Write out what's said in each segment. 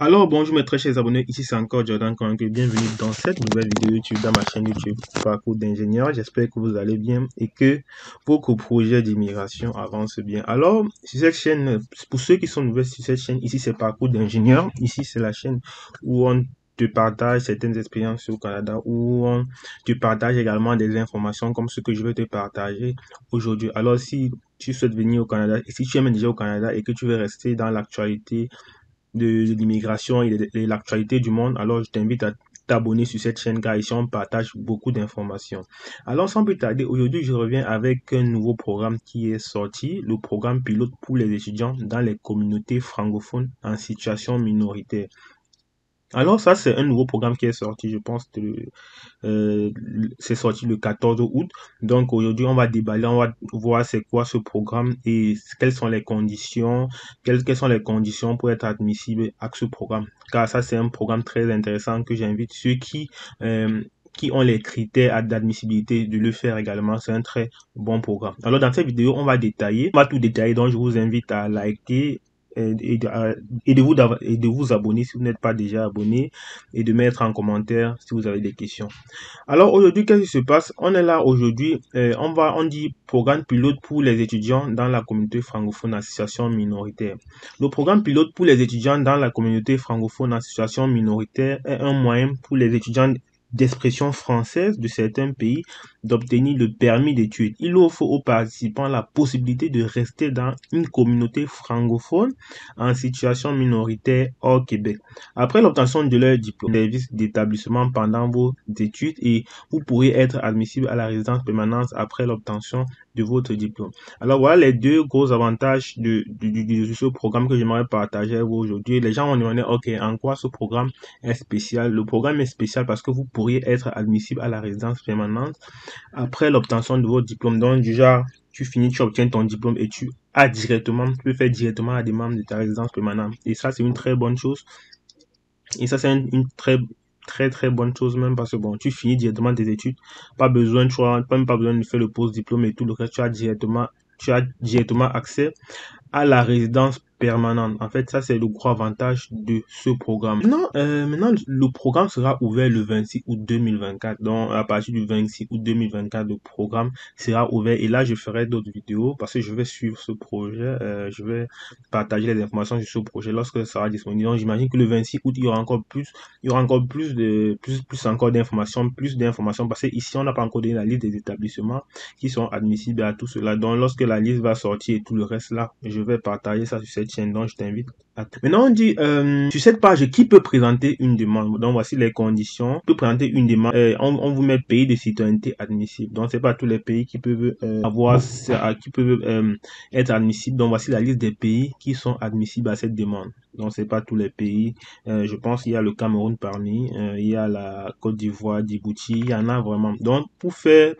Alors, bonjour mes très chers abonnés, ici c'est encore Jordan Konke, bienvenue dans cette nouvelle vidéo YouTube, dans ma chaîne YouTube Parcours d'ingénieur. J'espère que vous allez bien et que vos projets d'immigration avancent bien. Alors, sur cette chaîne, pour ceux qui sont nouveaux sur cette chaîne, ici c'est Parcours d'ingénieur. Ici c'est la chaîne où on te partage certaines expériences au Canada, où on te partage également des informations comme ce que je vais te partager aujourd'hui. Alors, si tu souhaites venir au Canada, et si tu es même déjà au Canada et que tu veux rester dans l'actualité de l'immigration et de l'actualité du monde, alors je t'invite à t'abonner sur cette chaîne car ici on partage beaucoup d'informations. Alors sans plus tarder, aujourd'hui je reviens avec un nouveau programme qui est sorti, le programme pilote pour les étudiants dans les communautés francophones en situation minoritaire. Alors ça c'est un nouveau programme qui est sorti, je pense, c'est sorti le 14 août. Donc aujourd'hui, on va déballer, on va voir c'est quoi ce programme et quelles sont les conditions, quelles sont les conditions pour être admissible à ce programme. Car ça, c'est un programme très intéressant que j'invite ceux qui ont les critères d'admissibilité de le faire également. C'est un très bon programme. Alors dans cette vidéo, on va tout détailler. Donc je vous invite à liker et de vous abonner si vous n'êtes pas déjà abonné et de mettre en commentaire si vous avez des questions. Alors aujourd'hui, qu'est-ce qui se passe? On est là aujourd'hui, on dit programme pilote pour les étudiants dans la communauté francophone en situation minoritaire. Le programme pilote pour les étudiants dans la communauté francophone en situation minoritaire est un moyen pour les étudiants d'expression française de certains pays d'obtenir le permis d'études. Il offre aux participants la possibilité de rester dans une communauté francophone en situation minoritaire hors Québec. Après l'obtention de leur diplôme, service d'établissement pendant vos études et vous pourrez être admissible à la résidence permanente après l'obtention de votre diplôme. Alors voilà les deux gros avantages de ce programme que j'aimerais partager avec vous aujourd'hui. Les gens vont demander, ok, en quoi ce programme est spécial? Le programme est spécial parce que vous pourriez être admissible à la résidence permanente après l'obtention de votre diplôme. Donc du genre, tu finis, tu obtiens ton diplôme et tu peux faire directement la demande de ta résidence permanente. Et ça, c'est une très bonne chose. Et ça, c'est une très bonne chose même parce que bon, tu finis directement tes études, pas besoin, même pas besoin de faire le post-diplôme et tout le reste, tu as directement accès à la résidence permanente. En fait, ça, c'est le gros avantage de ce programme. Maintenant, le programme sera ouvert le 26 août 2024. Donc, à partir du 26 août 2024, le programme sera ouvert. Et là, je ferai d'autres vidéos parce que je vais suivre ce projet. Je vais partager les informations sur ce projet lorsque ça sera disponible. Donc, j'imagine que le 26 août, il y aura encore plus encore d'informations, plus d'informations parce que ici, on n'a pas encore donné la liste des établissements qui sont admissibles à tout cela. Donc, lorsque la liste va sortir et tout le reste là, je vais partager ça sur cette chaîne. Donc, je t'invite à tout. Maintenant, on dit, sur cette page, qui peut présenter une demande? Donc, voici les conditions. On peut présenter une demande. On vous met pays de citoyenneté admissible. Donc, c'est pas tous les pays qui peuvent être admissibles. Donc, voici la liste des pays qui sont admissibles à cette demande. Donc, c'est pas tous les pays. Je pense qu'il y a le Cameroun parmi, il y a la Côte d'Ivoire, Djibouti, il y en a vraiment. Donc, pour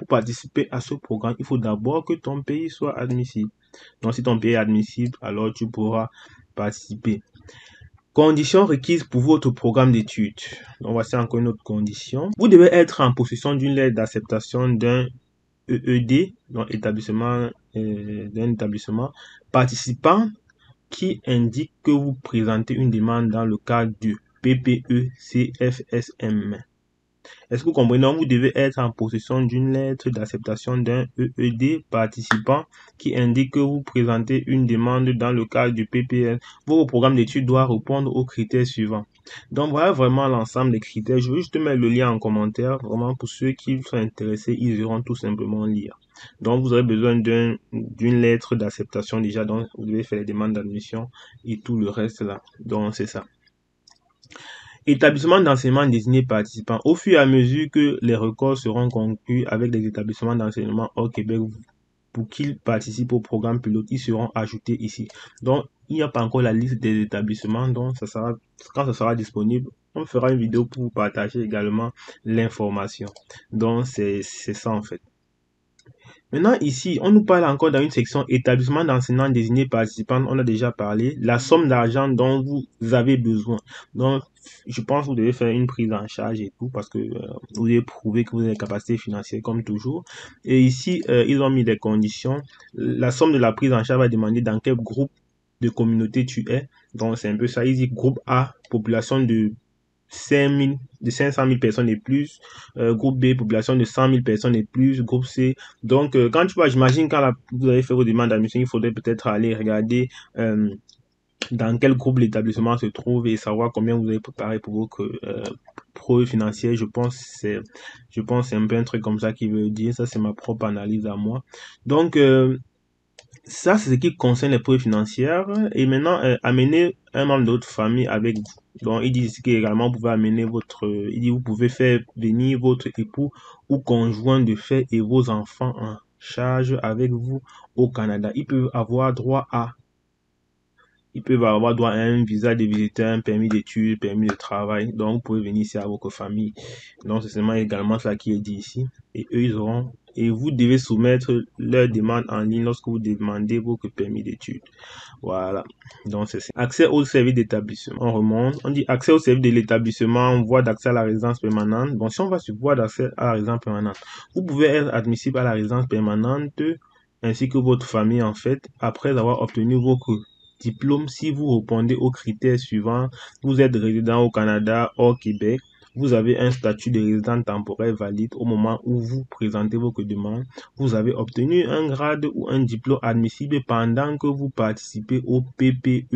participer à ce programme, il faut d'abord que ton pays soit admissible. Donc, si ton pays est admissible, alors tu pourras participer. Conditions requises pour votre programme d'études. Donc, voici encore une autre condition. Vous devez être en possession d'une lettre d'acceptation d'un EED, donc d'un établissement participant qui indique que vous présentez une demande dans le cadre du PPE-CFSM. Est-ce que vous comprenez? Donc, vous devez être en possession d'une lettre d'acceptation d'un EED participant qui indique que vous présentez une demande dans le cadre du PPL. Votre programme d'études doit répondre aux critères suivants. Donc, voilà vraiment l'ensemble des critères. Je vais juste mettre le lien en commentaire. Vraiment, pour ceux qui sont intéressés, ils iront tout simplement lire. Donc, vous aurez besoin d'une lettre d'acceptation déjà. Donc, vous devez faire les demandes d'admission et tout le reste là. Donc, c'est ça. Établissements d'enseignement désignés participants. Au fur et à mesure que les records seront conclus avec les établissements d'enseignement au Québec pour qu'ils participent au programme pilote, ils seront ajoutés ici. Donc, il n'y a pas encore la liste des établissements, donc quand ça sera disponible, on fera une vidéo pour vous partager également l'information. Donc, c'est ça en fait. Maintenant, ici, on nous parle encore dans une section établissement d'enseignement désigné participant. On a déjà parlé. La somme d'argent dont vous avez besoin. Donc, je pense que vous devez faire une prise en charge et tout parce que vous devez prouver que vous avez des capacités financières comme toujours. Et ici, ils ont mis des conditions. La somme de la prise en charge va demander dans quel groupe de communauté tu es. Donc, c'est un peu ça. Il dit groupe A, population de 500 000 personnes et plus. Groupe B, population de 100 000 personnes et plus. Groupe C. Donc, quand tu vois, j'imagine quand vous avez fait vos demandes d'admission, il faudrait peut-être aller regarder dans quel groupe l'établissement se trouve et savoir combien vous avez préparé pour vos preuves financières. Je pense c'est un peu un truc comme ça qui veut dire. Ça, c'est ma propre analyse à moi. Donc, ça, c'est ce qui concerne les preuves financières. Et maintenant, amener un membre de votre famille avec vous. Donc, il dit ici qu'également, vous pouvez amener il dit, vous pouvez faire venir votre époux ou conjoint de fait et vos enfants en charge avec vous au Canada. Ils peuvent avoir droit à un visa de visiteur, un permis d'études, permis de travail. Donc, vous pouvez venir ici avec votre famille. Donc, c'est seulement également ça qui est dit ici. Et eux, et vous devez soumettre leur demande en ligne lorsque vous demandez votre permis d'études. Voilà. Donc, c'est ça. Accès au service d'établissement. On remonte. On dit accès au service de l'établissement, voie d'accès à la résidence permanente. Bon, si on va sur voie d'accès à la résidence permanente, vous pouvez être admissible à la résidence permanente ainsi que votre famille, en fait, après avoir obtenu votre diplôme. Si vous répondez aux critères suivants, vous êtes résident au Canada, hors Québec, vous avez un statut de résident temporaire valide au moment où vous présentez votre demande, vous avez obtenu un grade ou un diplôme admissible pendant que vous participez au PPECFSM.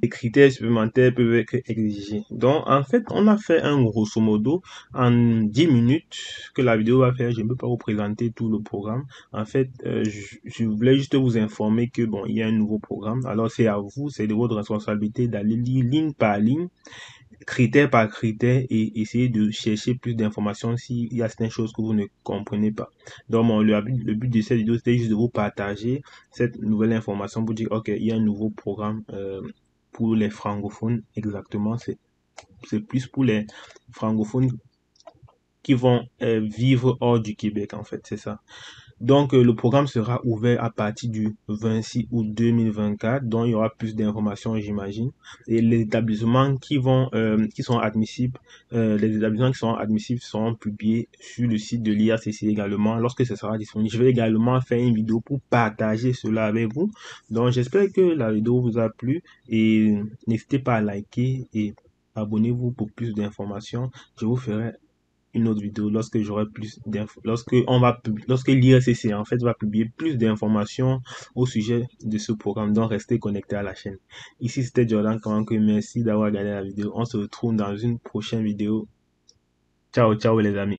Les critères supplémentaires peuvent être exigés. Donc, en fait, on a fait un grosso modo en 10 minutes que la vidéo va faire. Je ne peux pas vous présenter tout le programme. En fait, je voulais juste vous informer que bon, il y a un nouveau programme. Alors, c'est à vous, c'est de votre responsabilité d'aller lire ligne par ligne, critère par critère et essayer de chercher plus d'informations s'il y a certaines choses que vous ne comprenez pas. Donc, bon, le but de cette vidéo, c'était juste de vous partager cette nouvelle information pour dire, ok, il y a un nouveau programme pour les francophones. Exactement, c'est plus pour les francophones qui vont vivre hors du Québec, en fait, c'est ça. Donc, le programme sera ouvert à partir du 26 août 2024. Donc, il y aura plus d'informations, j'imagine. Et les établissements qui sont admissibles, seront publiés sur le site de l'IACC également lorsque ce sera disponible. Je vais également faire une vidéo pour partager cela avec vous. Donc, j'espère que la vidéo vous a plu et n'hésitez pas à liker et abonnez-vous pour plus d'informations. Je vous ferai une autre vidéo lorsque j'aurai plus d'infos, lorsque l'IRCC en fait va publier plus d'informations au sujet de ce programme. Donc restez connectés à la chaîne. Ici c'était Jordan Kamanko, merci d'avoir regardé la vidéo. On se retrouve dans une prochaine vidéo. Ciao ciao les amis.